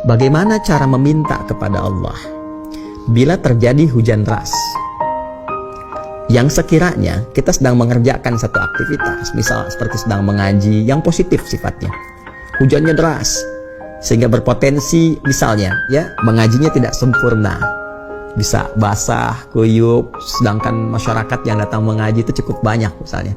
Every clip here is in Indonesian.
bagaimana cara meminta kepada Allah bila terjadi hujan deras yang sekiranya kita sedang mengerjakan satu aktivitas, misal seperti sedang mengaji yang positif sifatnya, hujannya deras sehingga berpotensi misalnya ya mengajinya tidak sempurna, bisa basah, kuyup, sedangkan masyarakat yang datang mengaji itu cukup banyak misalnya.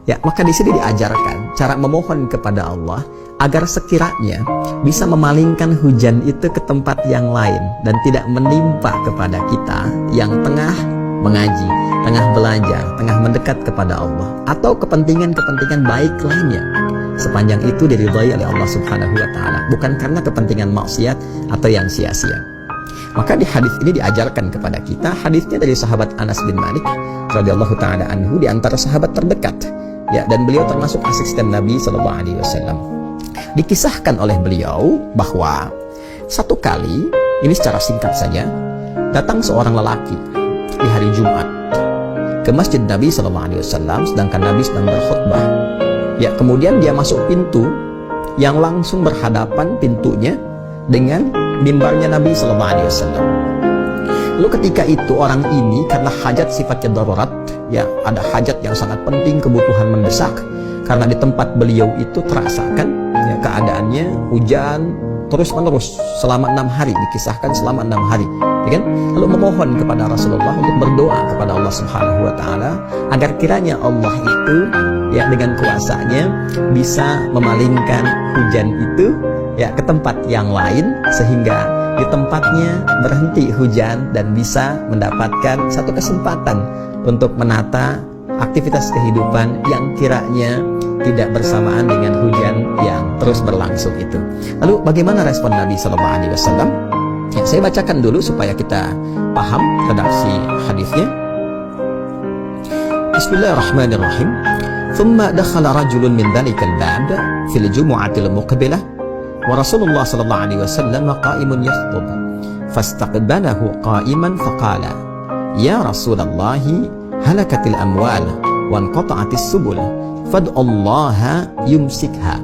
Ya, maka di sini diajarkan cara memohon kepada Allah agar sekiranya bisa memalingkan hujan itu ke tempat yang lain dan tidak menimpa kepada kita yang tengah mengaji, tengah belajar, tengah mendekat kepada Allah, atau kepentingan-kepentingan baik lainnya. Sepanjang itu diridhai oleh Allah Subhanahu wa taala, bukan karena kepentingan maksiat atau yang sia-sia. Maka di hadis ini diajarkan kepada kita, hadisnya dari sahabat Anas bin Malik radhiyallahu taala anhu, di antara sahabat terdekat. Ya, dan beliau termasuk asisten Nabi sallallahu alaihi wasallam. Dikisahkan oleh beliau bahwa satu kali, ini secara singkat saja, datang seorang lelaki di hari Jumat ke masjid Nabi sallallahu alaihi wasallam sedangkan Nabi sedang berkhutbah. Ya, kemudian dia masuk pintu yang langsung berhadapan pintunya dengan mimbarnya Nabi sallallahu alaihi wasallam. Lalu ketika itu orang ini karena hajat sifatnya darurat, ya ada hajat yang sangat penting, kebutuhan mendesak, karena di tempat beliau itu terasakan ya, keadaannya hujan terus-menerus selama 6 hari, dikisahkan selama 6 hari, ya kan? Lalu memohon kepada Rasulullah untuk berdoa kepada Allah Subhanahu wa taala agar kiranya Allah itu ya dengan kuasanya bisa memalingkan hujan itu ya ke tempat yang lain sehingga di tempatnya berhenti hujan dan bisa mendapatkan satu kesempatan untuk menata aktivitas kehidupan yang kiranya tidak bersamaan dengan hujan yang terus berlangsung itu. Lalu bagaimana respon Nabi Sallallahu Alaihi Wasallam? Ya, saya bacakan dulu supaya kita paham redaksi hadisnya. Bismillahirrahmanirrahim. Thumma dakhala rajulun min dhalikal bab fil jumu'atil muqbilah wa Rasulullah sallallahu alaihi wasallam qa'imun yakhtub fastaqbalahu qa'iman faqala ya Rasulullah halakatil amwal wa anqata'atis subul fad'allaha yumsikha.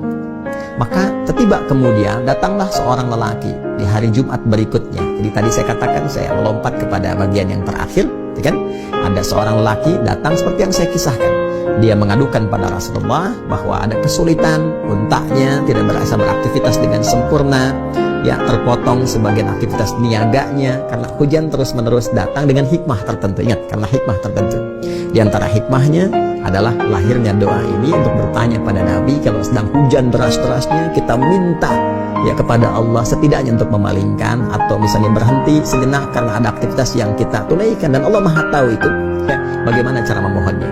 Maka setiba kemudian datanglah seorang lelaki di hari Jumat berikutnya. Jadi tadi saya katakan saya melompat kepada bagian yang terakhir, ya kan? Ada seorang lelaki datang seperti yang saya kisahkan. Dia mengadukan pada Rasulullah bahwa ada kesulitan, untanya tidak berasa beraktivitas dengan sempurna, ya terpotong sebagian aktivitas niaganya karena hujan terus-menerus datang dengan hikmah tertentu. Ingat, karena hikmah tertentu. Di antara hikmahnya adalah lahirnya doa ini untuk bertanya pada Nabi kalau sedang hujan deras-derasnya kita minta ya kepada Allah setidaknya untuk memalingkan atau misalnya berhenti sejenak karena ada aktivitas yang kita tunaikan dan Allah Maha tahu itu ya bagaimana cara memohonnya.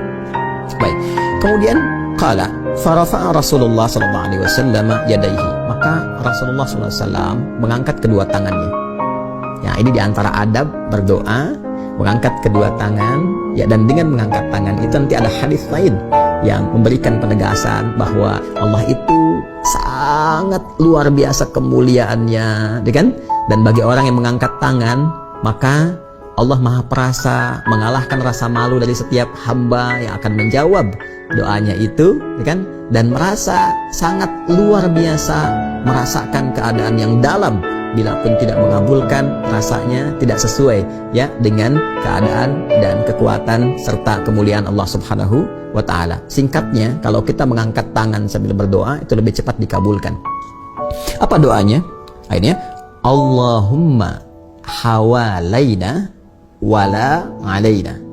Baik. Kemudian qala farafa'a Rasulullah sallallahu alaihi wasallam yadayhi. Maka Rasulullah sallallahu alaihi wasallam mengangkat kedua tangannya. Ya, ini di antara adab berdoa, mengangkat kedua tangan ya, dan dengan mengangkat tangan itu nanti ada hadis lain yang memberikan penegasan bahwa Allah itu sangat luar biasa kemuliaannya, kan? Dan bagi orang yang mengangkat tangan, maka Allah Maha Perasa mengalahkan rasa malu dari setiap hamba yang akan menjawab doanya itu, kan? Dan merasa sangat luar biasa merasakan keadaan yang dalam bila pun tidak mengabulkan, rasanya tidak sesuai ya dengan keadaan dan kekuatan serta kemuliaan Allah Subhanahu wa taala. Singkatnya, kalau kita mengangkat tangan sambil berdoa itu lebih cepat dikabulkan. Apa doanya? Akhirnya Allahumma hawalaina wala alaina.